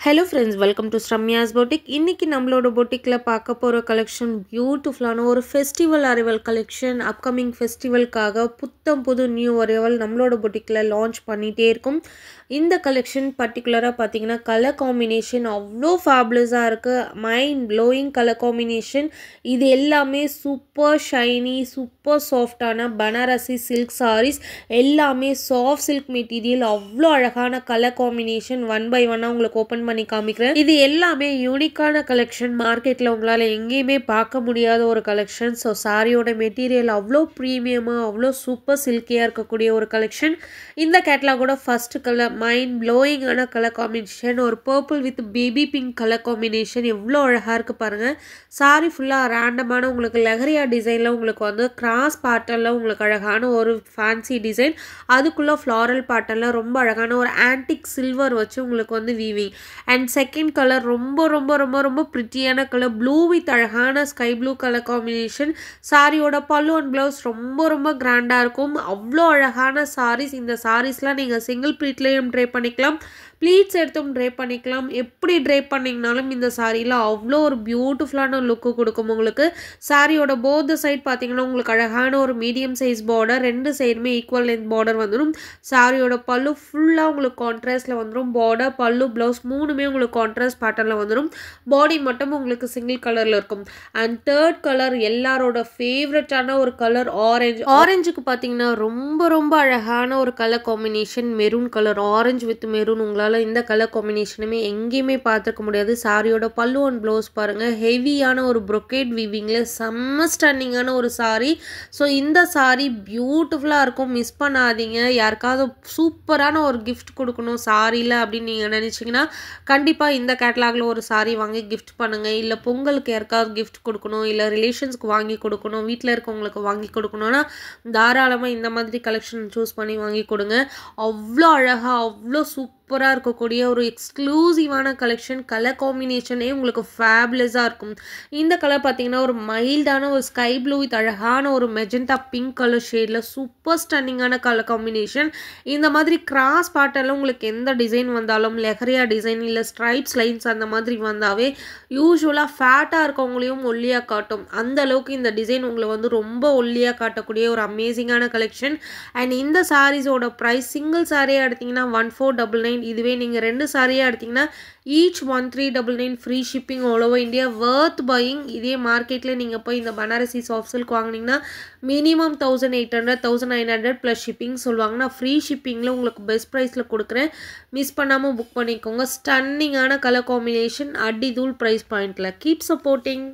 Hello friends, welcome to Sramya's Boutique. இன்னைக்கு நம்மளோட பொட்டிக்ல பார்க்க போற கலெக்ஷன் பியூட்டிஃபுல்லான ஒரு ஃபெஸ்டிவல் அரைவல் கலெக்ஷன். அப்கமிங் ஃபெஸ்டிவலுக்காக புத்தம் புது நியூ அரைவல் நம்மளோட பொட்டிக்ல லான்ச் பண்ணிட்டே இருக்கும். இந்த கலெக்ஷன் பர்టిక్యులரா பாத்தீங்கன்னா கலர் காம்பினேஷன் அவ்ளோ ஃபேபுலஸா இருக்கு. Mind blowing colour combination. இது எல்லாமே சூப்பர் ஷைனி, சூப்பர் சாஃப்ட்டான பனாரசி சில்க் sarees. எல்லாமே சாஃப்ட் சில்க் மெட்டீரியல். அவ்ளோ அழகான கலர் காம்பினேஷன். ஒன் பை ஒன்னா உங்களுக்கு ஓபன் பண்ணி காமிக்கிறேன். இது எல்லாமே யூனிக்கான கலெக்ஷன். மார்க்கெட்ல உங்களால எங்கேயுமே பார்க்க முடியாத ஒரு கலெக்ஷன். ஸோ சாரியோட மெட்டீரியல் அவ்வளோ ப்ரீமியமா அவ்வளோ சூப்பர் சில்கியா இருக்கக்கூடிய ஒரு கலெக்ஷன். இந்த கேட்டலாகோட ஃபர்ஸ்ட் கலர் மைண்ட் ப்ளோயிங்கான கலர் காம்பினேஷன். ஒரு purple with baby pink colour combination. எவ்வளோ அழகா இருக்கு பாருங்க. சாரி ஃபுல்லா ரேண்டமான உங்களுக்கு லெஹரியா டிசைன்ல உங்களுக்கு வந்து கிராஸ் பேட்டர்ன்ல உங்களுக்கு அழகான ஒரு ஃபேன்சி டிசைன். அதுக்குள்ள ஃப்ளாரல் பேட்டர்ன்ல ரொம்ப அழகான ஒரு ஆன்டிக் சில்வர் வச்சு உங்களுக்கு வந்து வீவிங். அண்ட் செகண்ட் கலர் ரொம்ப ரொம்ப ரொம்ப ரொம்ப பிரிட்டியான கலர் ப்ளூ வித் அழகான ஸ்கை ப்ளூ கலர் காம்பினேஷன். சாரியோட பல்லு அண்ட் பிளவுஸ் ரொம்ப ரொம்ப கிராண்டா இருக்கும். அவ்வளோ அழகான சாரீஸ். இந்த சாரீஸ்லாம் நீங்க சிங்கிள் ப்ளீட்லயும் ட்ரை பண்ணிக்கலாம், ப்ளீட்ஸ் எடுத்தும் ட்ரை பண்ணிக்கலாம். எப்படி ட்ரை பண்ணிங்கனாலும் இந்த சாரியில் அவ்வளோ ஒரு பியூட்டிஃபுல்லான லுக்கு கொடுக்கும் உங்களுக்கு. சாரியோட போத் சைட் பார்த்தீங்கன்னா உங்களுக்கு அழகான ஒரு மீடியம் சைஸ் பார்டர், ரெண்டு சைடுமே ஈக்குவல் லென்த் பார்டர் வந்துடும். சாரியோட பல்லு ஃபுல்லாக உங்களுக்கு கான்ட்ராஸ்டில் வந்துடும். பார்டர் பல்லு ப்ளவுஸ் மூணுமே உங்களுக்கு கான்ட்ராஸ்ட் பேட்டர்னில் வந்துடும். பாடி மட்டும் உங்களுக்கு சிங்கிள் கலரில் இருக்கும். அண்ட் தேர்ட் கலர் எல்லாரோட ஃபேவரட்டான ஒரு கலர் ஆரஞ்சு. ஆரஞ்சுக்கு பார்த்தீங்கன்னா ரொம்ப ரொம்ப அழகான ஒரு colour combination. Maroon colour, orange with maroon. உங்களால் இந்த கலர் காம்பினேஷனுமே எங்கேயுமே பார்த்துருக்க முடியாது. சாரியோட பல்லு அண்ட் ப்ளவுஸ் பாருங்கள். ஹெவியான ஒரு ப்ரொக்கேட் வீவிங்கில் செம்ம ஸ்டன்னிங்கான ஒரு சாரி. ஸோ இந்த சாரி பியூட்டிஃபுல்லாக இருக்கும், மிஸ் பண்ணாதீங்க. யாருக்காவது சூப்பரான ஒரு கிஃப்ட் கொடுக்கணும் சாரியில் அப்படின்னு நீங்கள் நினச்சிங்கன்னா கண்டிப்பாக இந்த கேட்டலாகில் ஒரு சாரி வாங்கி கிஃப்ட் பண்ணுங்கள். இல்லை பொங்கலுக்கு யாருக்காவது கிஃப்ட் கொடுக்கணும், இல்லை ரிலேஷன்ஸ்க்கு வாங்கி கொடுக்கணும், வீட்டில் இருக்கவங்களுக்கு வாங்கி கொடுக்கணும்னா தாராளமாக இந்த மாதிரி கலெக்ஷன் சூஸ் பண்ணி வாங்கி கொடுங்க. அவ்வளோ அழகாக அவ்வளோ சூப்பராக இருக்கக்கூடிய ஒரு எக்ஸ்க்ளூசிவான கலெக்ஷன். கலர் காம்பினேஷனே உங்களுக்கு ஃபேபுலஸாக இருக்கும். இந்த கலர் பார்த்தீங்கன்னா ஒரு மைல்டான ஒரு ஸ்கை ப்ளூ வித் அழகான ஒரு மெஜெண்டா பிங்க் கலர் ஷேடில் சூப்பர் ஸ்டன்னிங்கான கலர் காம்பினேஷன். இந்த மாதிரி கிராஸ் பேட்டர்னில் உங்களுக்கு எந்த டிசைன் வந்தாலும், லெஹரியா டிசைன் இல்லை ஸ்ட்ரைப்ஸ் லைன்ஸ் அந்த மாதிரி வந்தாவே யூஸ்வலாக ஃபேட்டாக இருக்கவங்களையும் ஒல்லியாக காட்டும். அந்த அளவுக்கு இந்த டிசைன் உங்களை வந்து ரொம்ப ஒல்லியாக காட்டக்கூடிய ஒரு அமேசிங்கான கலெக்ஷன். அண்ட் இந்த சாரீஸோட ப்ரைஸ் சிங்கிள் சாரியாக எடுத்திங்கன்னா 1499. இதுவே நீங்கள் ரெண்டு சாரியாக எடுத்திங்கன்னா each 1399. Free shipping all over India. Worth buying. இதே மார்க்கெட்டில் நீங்கள் போய் இந்த பனாரசி சாஃப்ட் சில்க் வாங்கினீங்கன்னா மினிமம் 1800 1900 ப்ளஸ் ஷிப்பிங் சொல்லுவாங்கன்னா ஃப்ரீ ஷிப்பிங்கில் உங்களுக்கு பெஸ்ட் ப்ரைஸில் கொடுக்குறேன். மிஸ் பண்ணாமல் புக் பண்ணிக்கோங்க. ஸ்டன்னிங்கான கலர் காம்பினேஷன், அடி தூள் ப்ரைஸ் பாயிண்டில். Keep supporting.